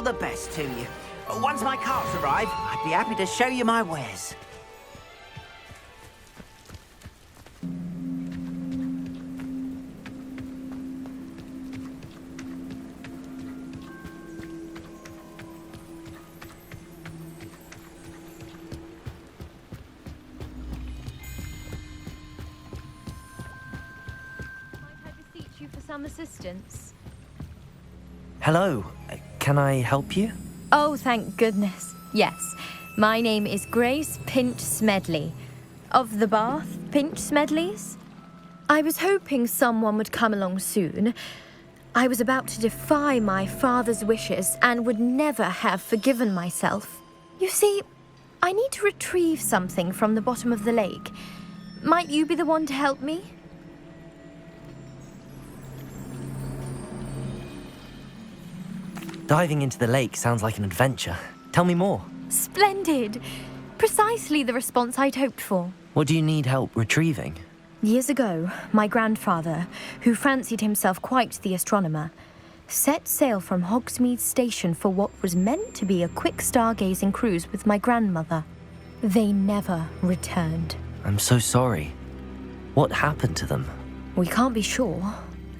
the best to you. Once my carts arrive, I'd be happy to show you my wares. Some assistance. Hello, can I help you? Oh, thank goodness. Yes, my name is Grace Pinch Smedley, of the Bath Pinch Smedleys. I was hoping someone would come along soon. I was about to defy my father's wishes and would never have forgiven myself. You see, I need to retrieve something from the bottom of the lake. Might you be the one to help me? Diving into the lake sounds like an adventure. Tell me more. Splendid! Precisely the response I'd hoped for. What do you need help retrieving? Years ago, my grandfather, who fancied himself quite the astronomer, set sail from Hogsmeade Station for what was meant to be a quick stargazing cruise with my grandmother. They never returned. I'm so sorry. What happened to them? We can't be sure.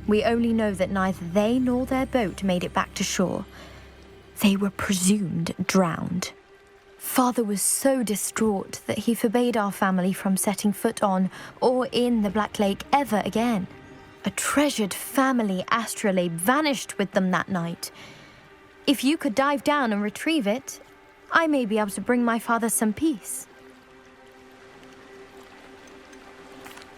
We only know that neither they nor their boat made it back to shore. They were presumed drowned. Father was so distraught that he forbade our family from setting foot on or in the Black Lake ever again. A treasured family astrolabe vanished with them that night. If you could dive down and retrieve it, I may be able to bring my father some peace.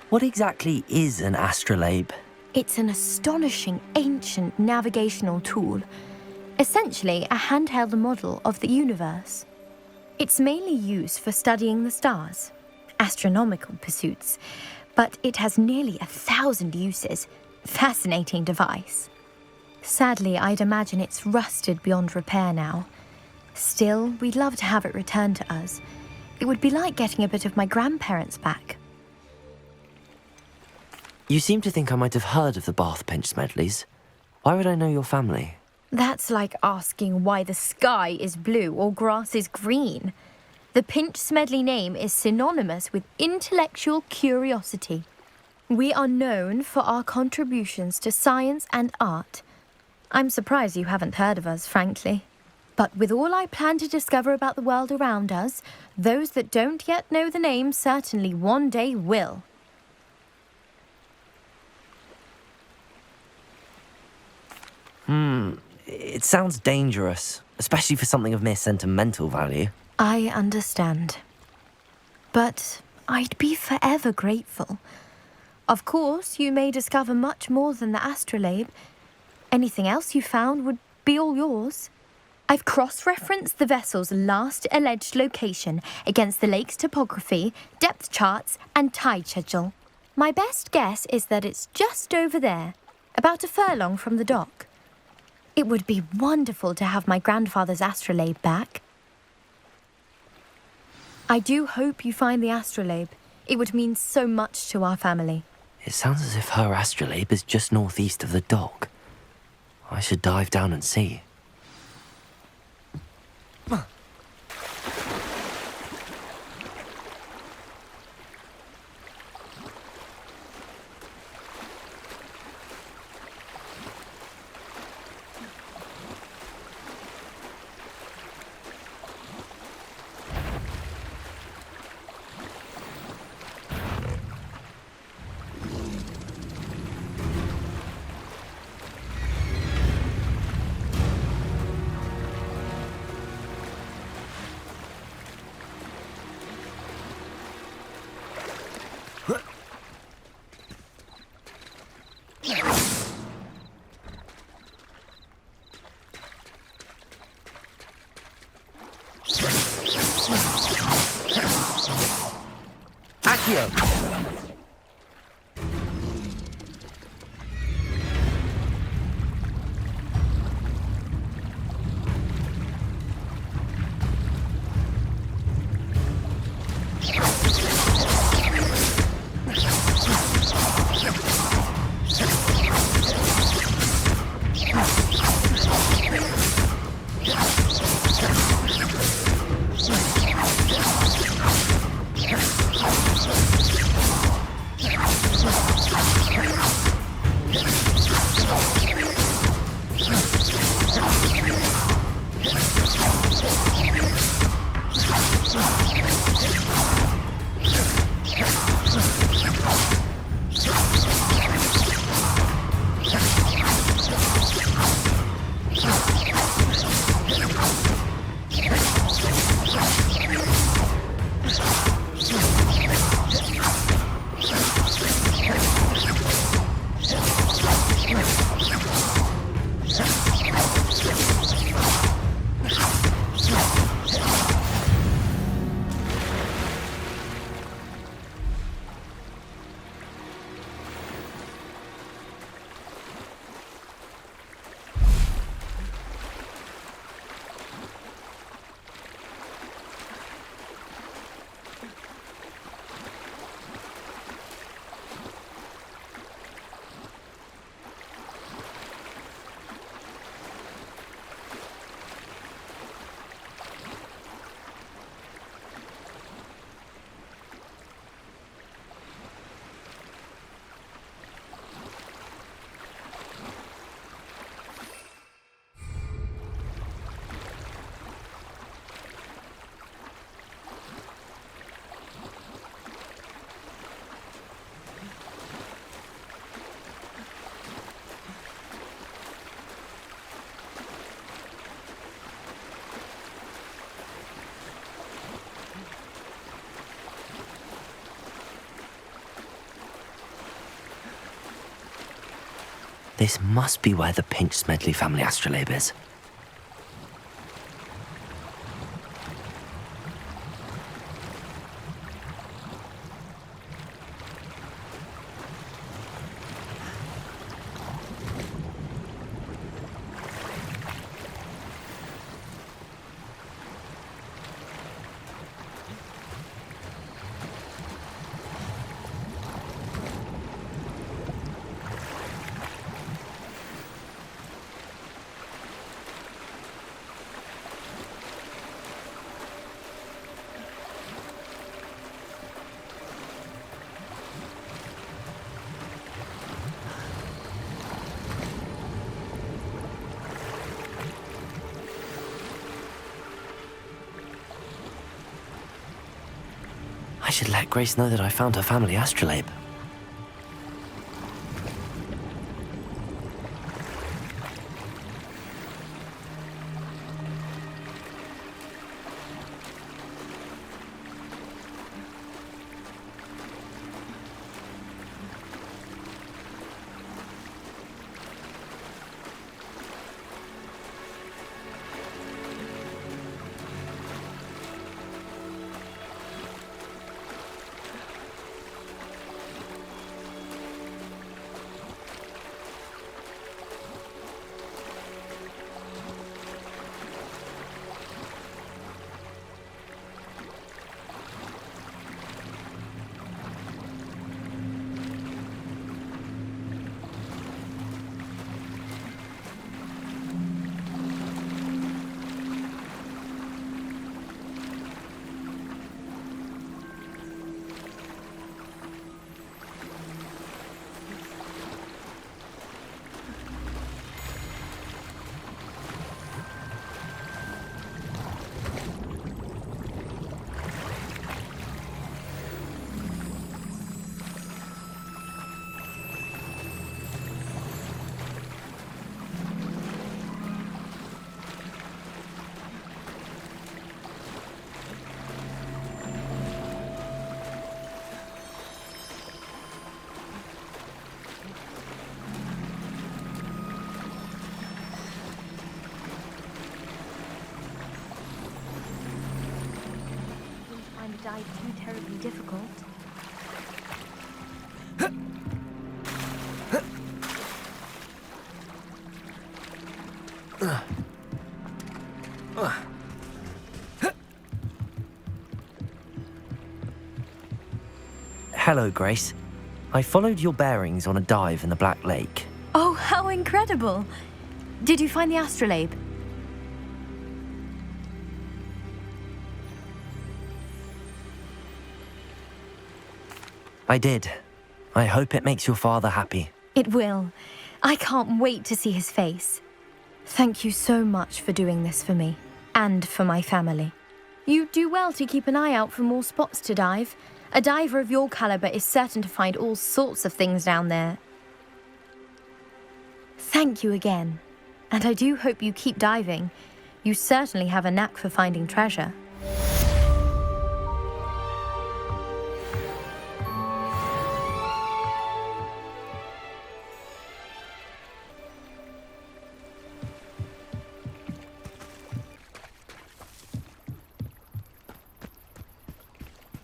What exactly is an astrolabe? It's an astonishing ancient navigational tool, essentially a handheld model of the universe. It's mainly used for studying the stars, astronomical pursuits, but it has nearly 1,000 uses. Fascinating device. Sadly, I'd imagine it's rusted beyond repair now. Still, we'd love to have it returned to us. It would be like getting a bit of my grandparents back. You seem to think I might have heard of the Bath Pinch Smedleys. Why would I know your family? That's like asking why the sky is blue or grass is green. The Pinch Smedley name is synonymous with intellectual curiosity. We are known for our contributions to science and art. I'm surprised you haven't heard of us, frankly. But with all I plan to discover about the world around us, those that don't yet know the name certainly one day will. It sounds dangerous, especially for something of mere sentimental value. I understand. But I'd be forever grateful. Of course, you may discover much more than the astrolabe. Anything else you found would be all yours. I've cross-referenced the vessel's last alleged location against the lake's topography, depth charts, and tide schedule. My best guess is that it's just over there, about a furlong from the dock. It would be wonderful to have my grandfather's astrolabe back. I do hope you find the astrolabe. It would mean so much to our family. It sounds as if her astrolabe is just northeast of the dock. I should dive down and see. This must be where the Pinch Smedley family astrolabe is. I should let Grace know that I found her family astrolabe. Dive too terribly difficult. Hello, Grace. I followed your bearings on a dive in the Black Lake. Oh, how incredible! Did you find the astrolabe? I did. I hope it makes your father happy. It will. I can't wait to see his face. Thank you so much for doing this for me, and for my family. You do well to keep an eye out for more spots to dive. A diver of your caliber is certain to find all sorts of things down there. Thank you again, and I do hope you keep diving. You certainly have a knack for finding treasure.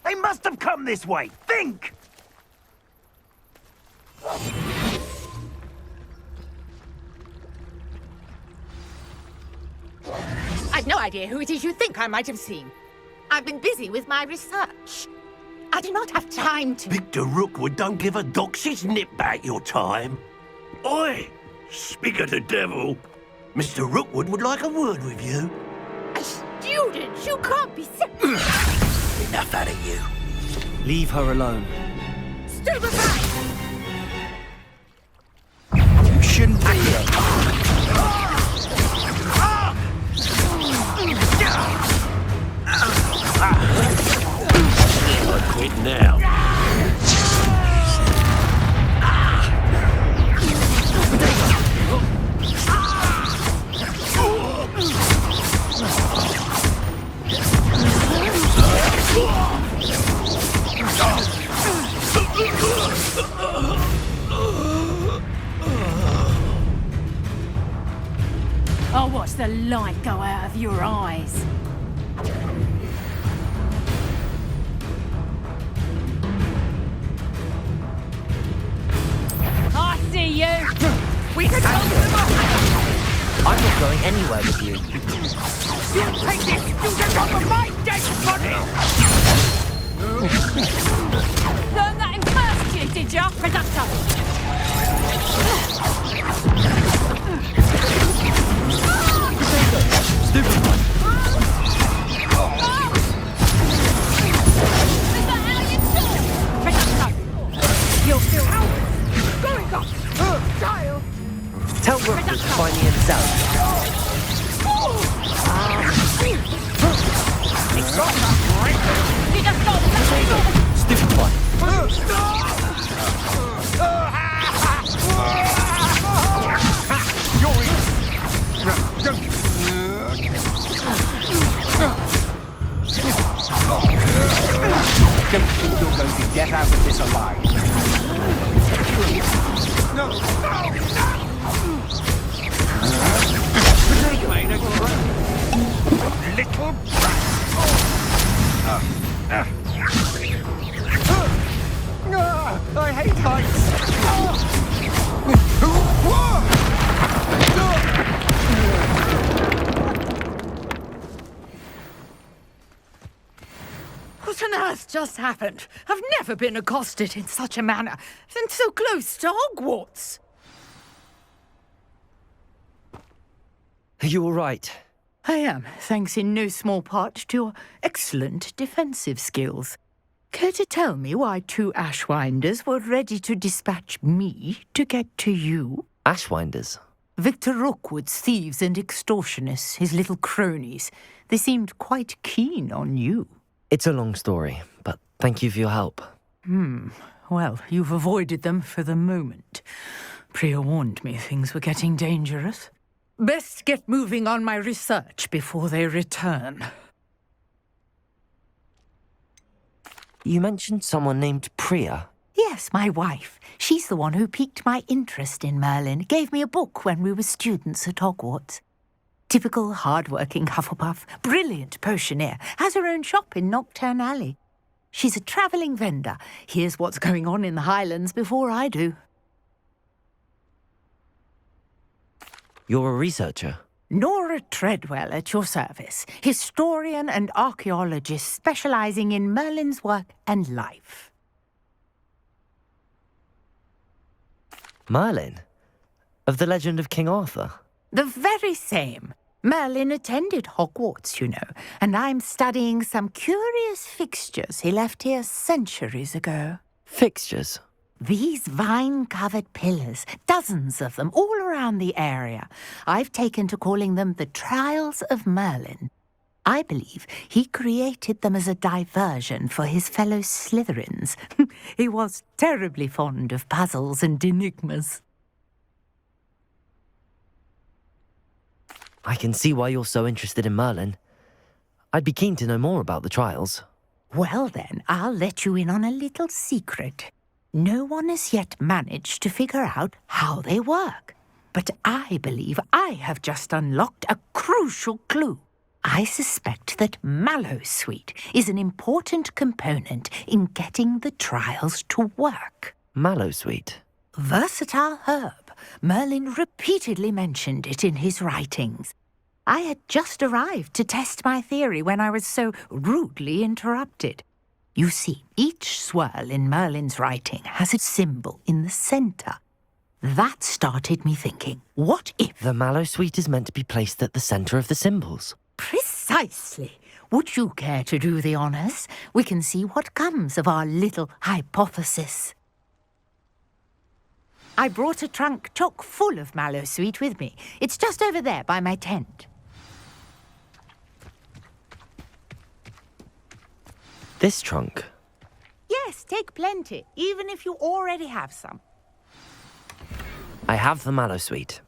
They must have come this way. Think! I've no idea who it is you think I might have seen. I've been busy with my research. I do not have time to... Victor Rookwood don't give a doxy's nip back your time. Oi! Speak of the devil. Mr. Rookwood would like a word with you. A student? You can't be serious. Enough out of you. Leave her alone. Stand aside! You shouldn't be here. I quit now. light go out of your eyes. I see you! We can hold them off! I'm not going anywhere with you. You'll take this student off of my dead body! Learned that in first year, did ya? Productor! Stupid one. Is that how you do it? Productor! You'll feel out! Going up! Child! Tell Rookwood to find me himself. You just got to Stupid one. Don't think you're going to get out of this alive. No! Little brat! I hate heights! What on earth just happened? I've never been accosted in such a manner, and so close to Hogwarts. Are you all right? I am, thanks in no small part to your excellent defensive skills. Care to tell me why 2 Ashwinders were ready to dispatch me to get to you? Ashwinders? Victor Rookwood's thieves and extortionists, his little cronies. They seemed quite keen on you. It's a long story, but thank you for your help. Well, you've avoided them for the moment. Priya warned me things were getting dangerous. Best get moving on my research before they return. You mentioned someone named Priya. Yes, my wife. She's the one who piqued my interest in Merlin, gave me a book when we were students at Hogwarts. Typical hard-working Hufflepuff, brilliant potioneer, has her own shop in Nocturne Alley. She's a travelling vendor, hears what's going on in the Highlands before I do. You're a researcher? Nora Treadwell at your service, historian and archaeologist specialising in Merlin's work and life. Merlin? Of the legend of King Arthur? The very same. Merlin attended Hogwarts, you know, and I'm studying some curious fixtures he left here centuries ago. Fixtures? These vine-covered pillars, dozens of them, all around the area. I've taken to calling them the Trials of Merlin. I believe he created them as a diversion for his fellow Slytherins. He was terribly fond of puzzles and enigmas. I can see why you're so interested in Merlin. I'd be keen to know more about the trials. Well then, I'll let you in on a little secret. No one has yet managed to figure out how they work. But I believe I have just unlocked a crucial clue. I suspect that Mallowsweet is an important component in getting the trials to work. Mallowsweet? Versatile herb. Merlin repeatedly mentioned it in his writings. I had just arrived to test my theory when I was so rudely interrupted. You see, each swirl in Merlin's writing has a symbol in the centre. That started me thinking, what if... The Mallowsweet is meant to be placed at the centre of the symbols. Precisely. Would you care to do the honours? We can see what comes of our little hypothesis. I brought a trunk chock full of Mallowsweet with me. It's just over there by my tent. This trunk? Yes, take plenty, even if you already have some. I have the Mallowsweet.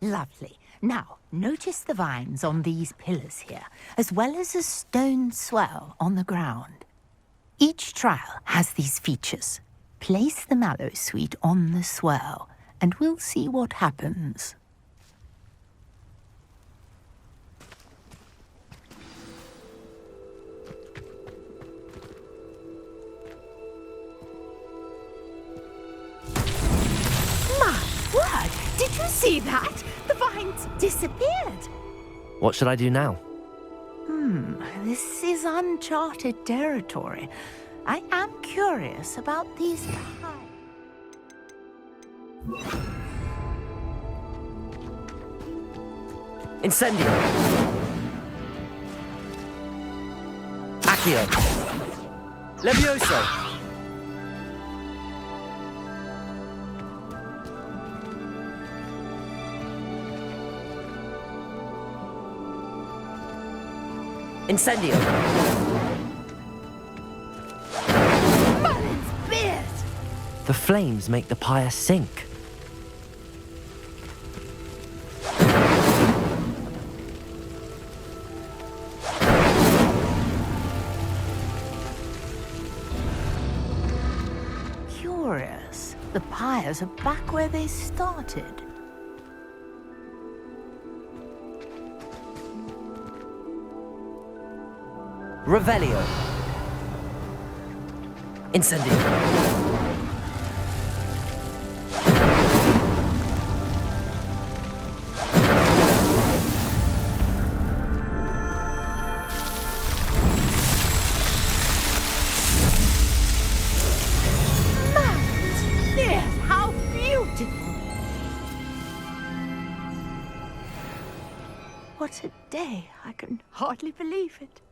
Lovely. Now, notice the vines on these pillars here, as well as a stone swell on the ground. Each trial has these features. Place the Mallowsweet on the swirl, and we'll see what happens. see that? The vines disappeared. What should I do now? This is uncharted territory. I am curious about these pines. Incendio! Accio! Levioso! Incendio! Merlin's beard! The flames make the pyre sink. Curious. The pyres are back where they started. Revelio. Incendio. Yes, how beautiful! What a day. I can hardly believe it.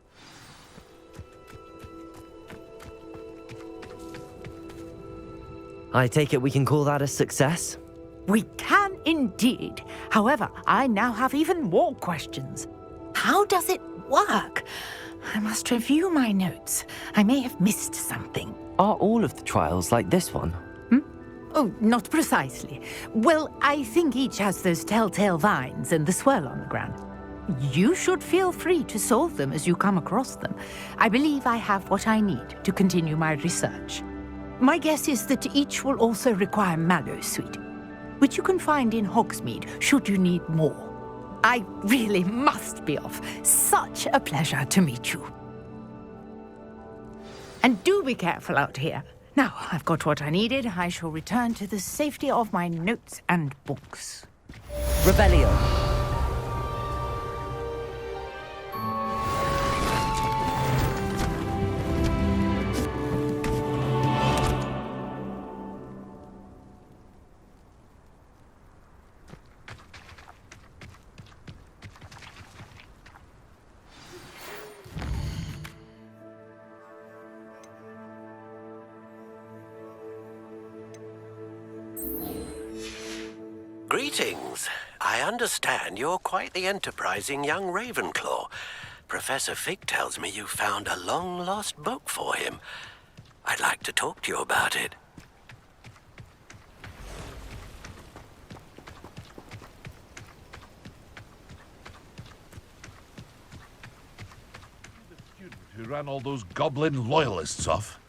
I take it we can call that a success? We can indeed. However, I now have even more questions. How does it work? I must review my notes. I may have missed something. Are all of the trials like this one? Oh, not precisely. Well, I think each has those telltale vines and the swirl on the ground. You should feel free to solve them as you come across them. I believe I have what I need to continue my research. My guess is that each will also require mallow sweet, which you can find in Hogsmeade should you need more. I really must be off. Such a pleasure to meet you. And do be careful out here. Now, I've got what I needed. I shall return to the safety of my notes and books. Revelio. Greetings. I understand you're quite the enterprising young Ravenclaw. Professor Fig tells me you found a long-lost book for him. I'd like to talk to you about it. The student who ran all those goblin loyalists off.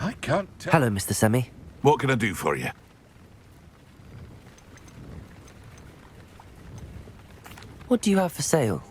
I can't tell. Hello, Mr. Semi. What can I do for you? What do you have for sale?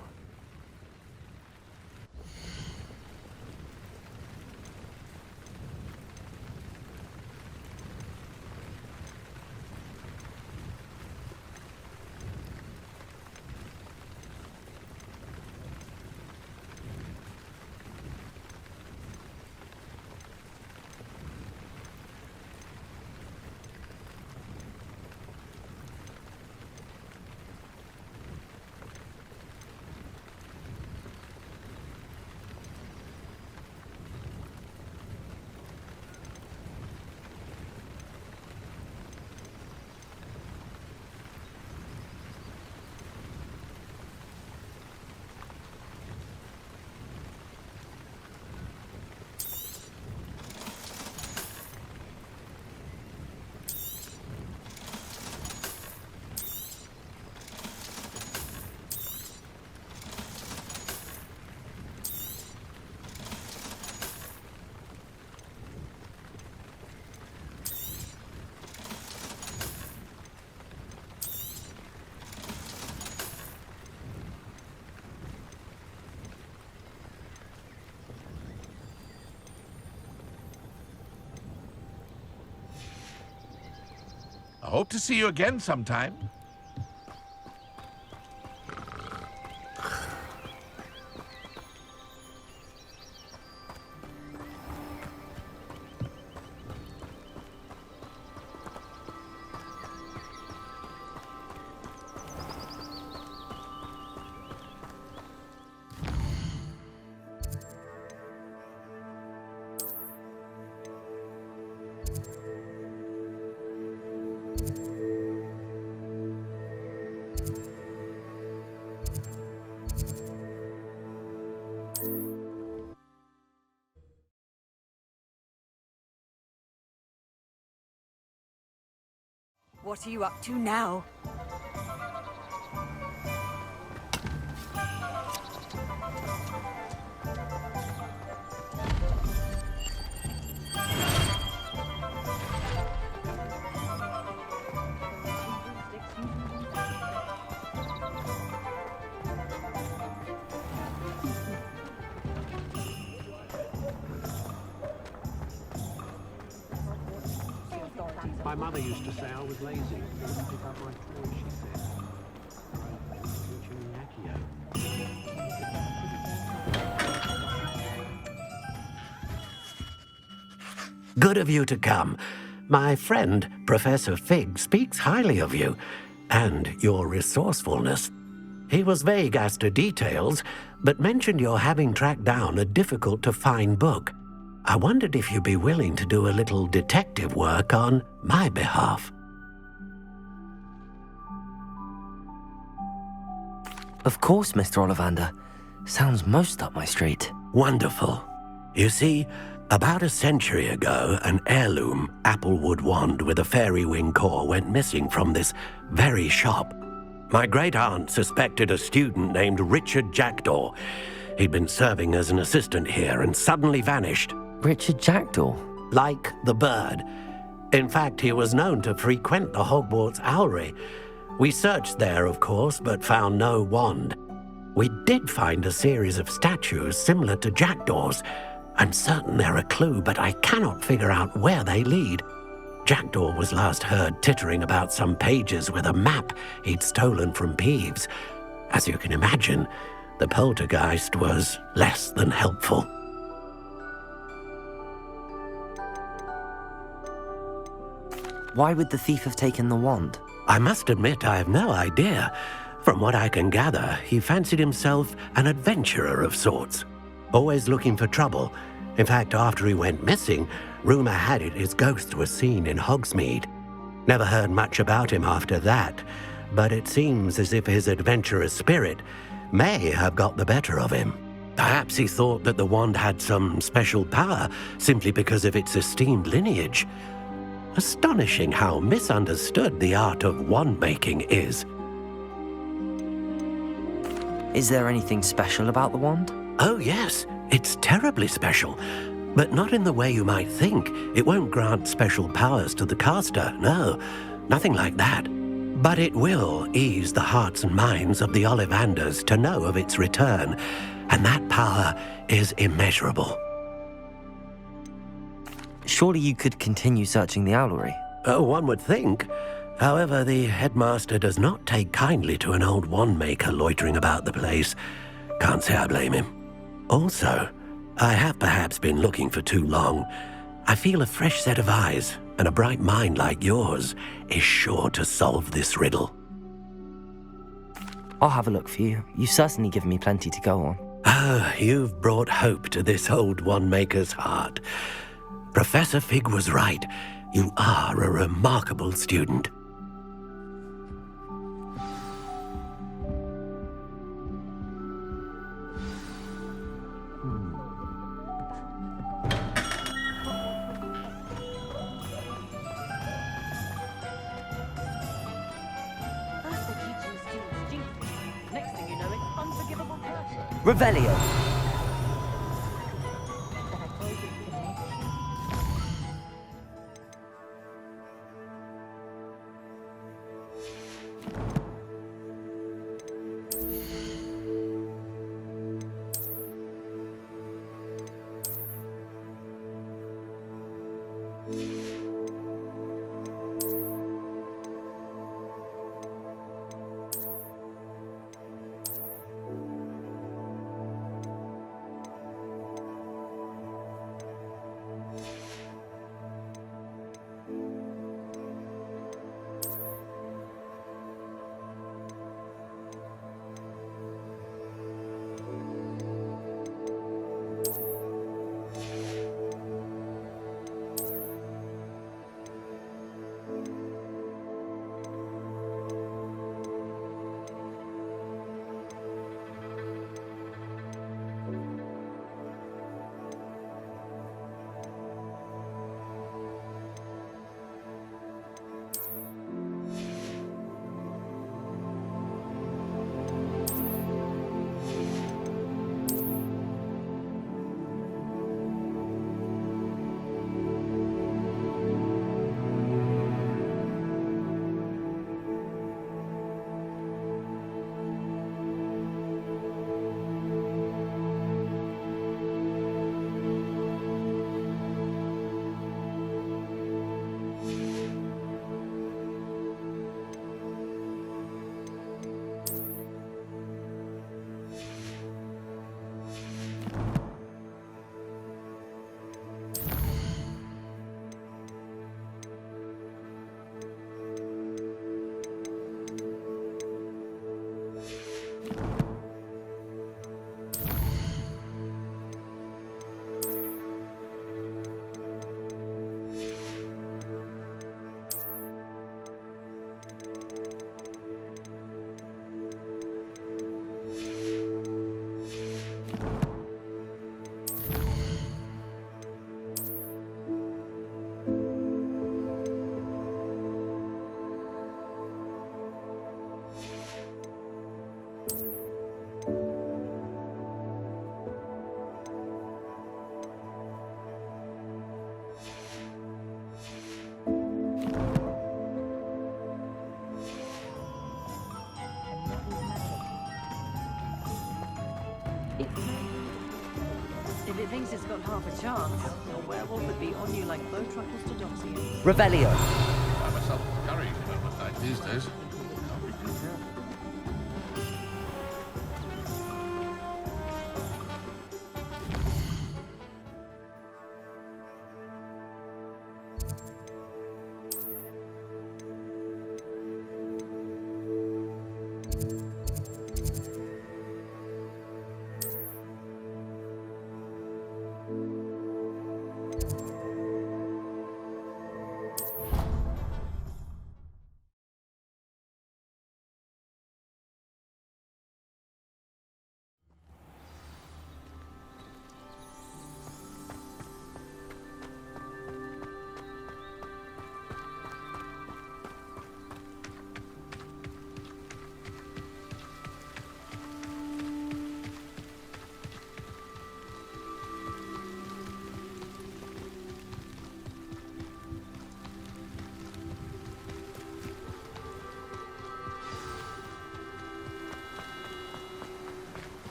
I hope to see you again sometime. What are you up to now? My mother used to say I was lazy. I wouldn't pick up my toys, she said. I was teaching Accio. Good of you to come. My friend, Professor Fig, speaks highly of you and your resourcefulness. He was vague as to details, but mentioned your having tracked down a difficult-to-find book. I wondered if you'd be willing to do a little detective work on my behalf. Of course, Mr. Ollivander. Sounds most up my street. Wonderful. You see, about a century ago, an heirloom applewood wand with a fairy wing core went missing from this very shop. My great-aunt suspected a student named Richard Jackdaw. He'd been serving as an assistant here and suddenly vanished. Richard Jackdaw? Like the bird. In fact, he was known to frequent the Hogwarts Owlery. We searched there, of course, but found no wand. We did find a series of statues similar to Jackdaw's. I'm certain they're a clue, but I cannot figure out where they lead. Jackdaw was last heard tittering about some pages with a map he'd stolen from Peeves. As you can imagine, the poltergeist was less than helpful. Why would the thief have taken the wand? I must admit I have no idea. From what I can gather, he fancied himself an adventurer of sorts, always looking for trouble. In fact, after he went missing, rumor had it his ghost was seen in Hogsmeade. Never heard much about him after that, but it seems as if his adventurous spirit may have got the better of him. Perhaps he thought that the wand had some special power simply because of its esteemed lineage. Astonishing how misunderstood the art of wand-making is. Is there anything special about the wand? Oh yes, it's terribly special. But not in the way you might think. It won't grant special powers to the caster, no. Nothing like that. But it will ease the hearts and minds of the Ollivanders to know of its return. And that power is immeasurable. Surely you could continue searching the owlery. Oh, one would think. However, the headmaster does not take kindly to an old wand-maker loitering about the place. Can't say I blame him. Also, I have perhaps been looking for too long. I feel a fresh set of eyes and a bright mind like yours is sure to solve this riddle. I'll have a look for you. You've certainly given me plenty to go on. Ah, you've brought hope to this old wand-maker's heart. Professor Fig was right. You are a remarkable student. Revelio! If it thinks it's got half a chance, a werewolf would be on you like bow truckles to Doxy. Revelio. By myself, carrying it on my back these days. Can't be too careful.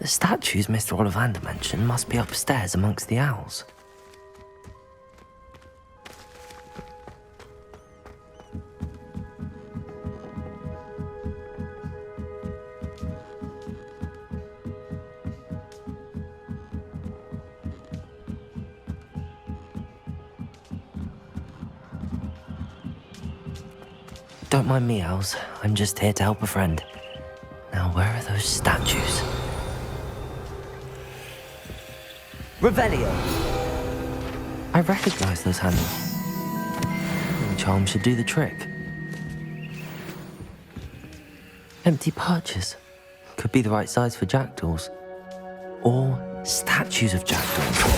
The statues Mr. Ollivander mentioned must be upstairs amongst the owls. Don't mind me, owls. I'm just here to help a friend. Now, where are those statues? Revelio! I recognize those handles. Charm should do the trick. Empty perches. Could be the right size for jackdaws. Or statues of jackdaws.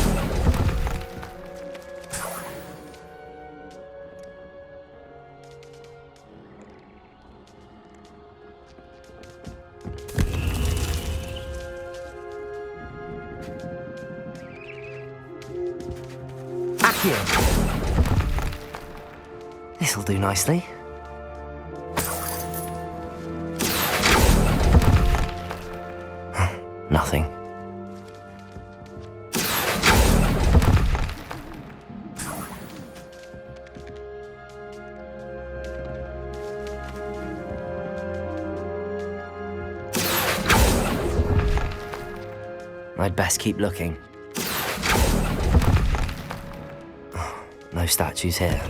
This'll do nicely. Nothing. I'd best keep looking. No statues here.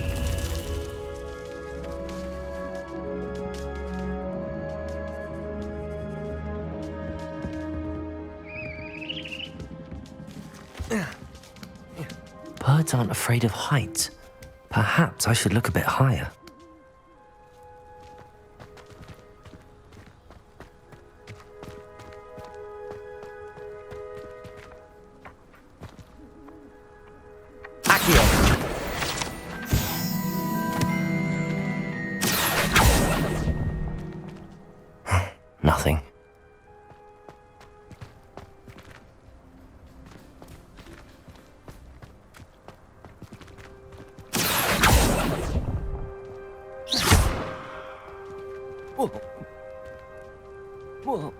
Birds aren't afraid of heights. Perhaps I should look a bit higher. Nothing. Whoa. Whoa.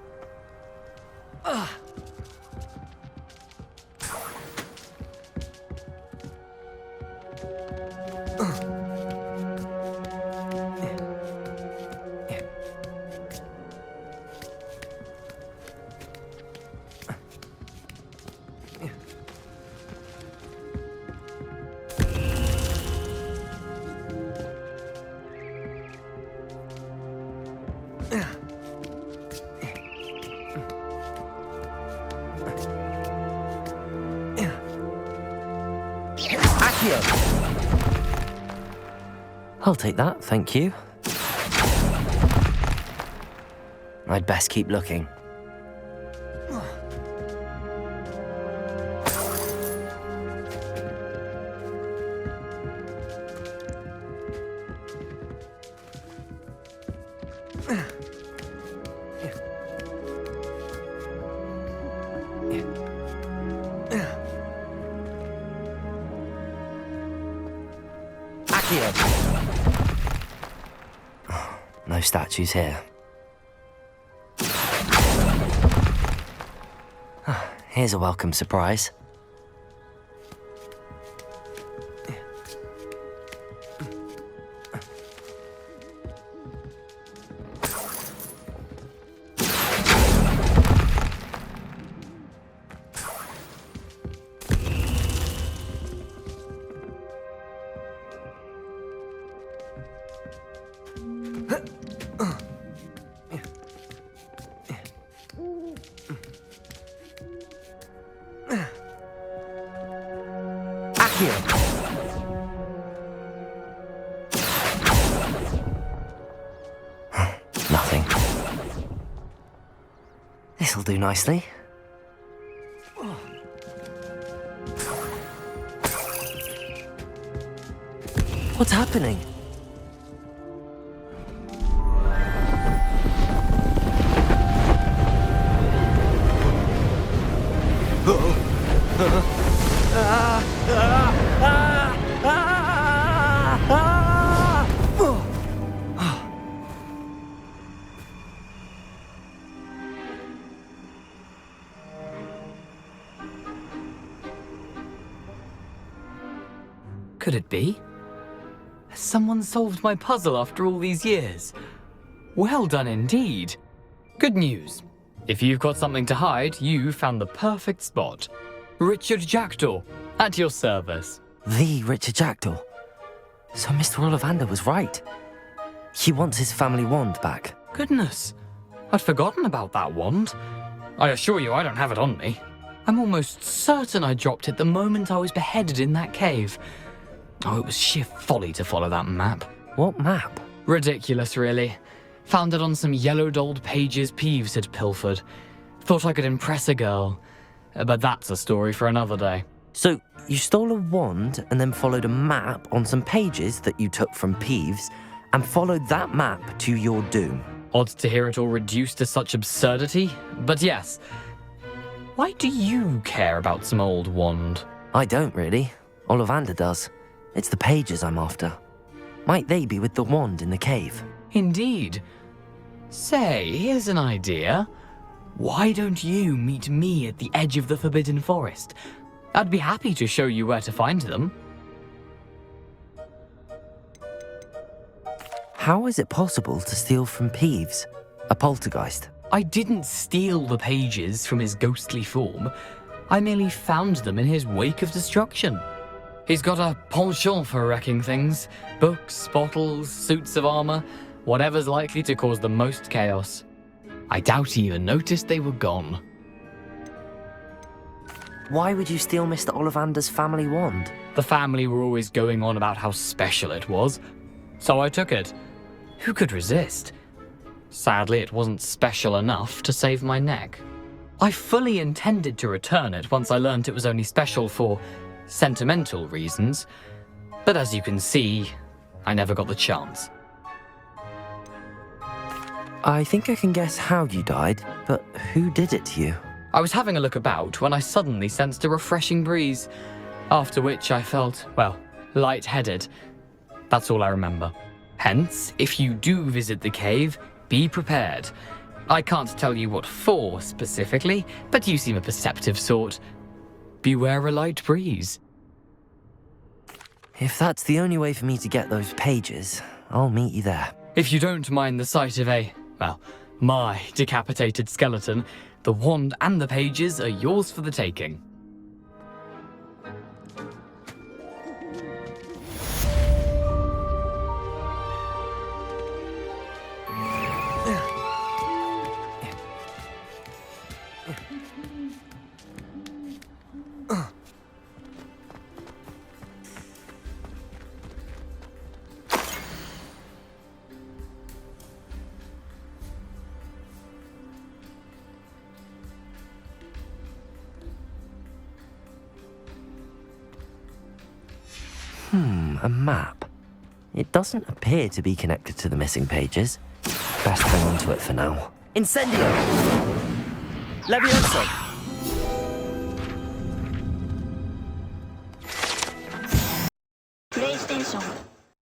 Accio! I'll take that, thank you. I'd best keep looking. No statues here. Here's a welcome surprise. Nothing. This'll do nicely. What's happening? Could it be? Has someone solved my puzzle after all these years? Well done indeed. Good news. If you've got something to hide, you found the perfect spot. Richard Jackdaw, at your service. The Richard Jackdaw. So Mr. Ollivander was right. He wants his family wand back. Goodness, I'd forgotten about that wand. I assure you I don't have it on me. I'm almost certain I dropped it the moment I was beheaded in that cave. Oh, it was sheer folly to follow that map. What map? Ridiculous, really. Found it on some yellowed old pages Peeves had pilfered. Thought I could impress a girl. But that's a story for another day. So, you stole a wand and then followed a map on some pages that you took from Peeves and followed that map to your doom. Odd to hear it all reduced to such absurdity, but yes. Why do you care about some old wand? I don't really. Ollivander does. It's the pages I'm after. Might they be with the wand in the cave? Indeed. Say, here's an idea. Why don't you meet me at the edge of the Forbidden Forest? I'd be happy to show you where to find them. How is it possible to steal from Peeves, a poltergeist? I didn't steal the pages from his ghostly form. I merely found them in his wake of destruction. He's got a penchant for wrecking things. Books, bottles, suits of armor, whatever's likely to cause the most chaos. I doubt he even noticed they were gone. Why would you steal Mr. Ollivander's family wand? The family were always going on about how special it was, so I took it. Who could resist? Sadly, it wasn't special enough to save my neck. I fully intended to return it once I learned it was only special for sentimental reasons, but as you can see, I never got the chance. I think I can guess how you died, but who did it to you? I was having a look about when I suddenly sensed a refreshing breeze, after which I felt, well, lightheaded. That's all I remember. Hence, if you do visit the cave, be prepared. I can't tell you what for specifically, but you seem a perceptive sort. Beware a light breeze. If that's the only way for me to get those pages, I'll meet you there. If you don't mind the sight of my decapitated skeleton, the wand and the pages are yours for the taking. A map. It doesn't appear to be connected to the missing pages. Best hang on to it for now. Incendio! Levioso! PlayStation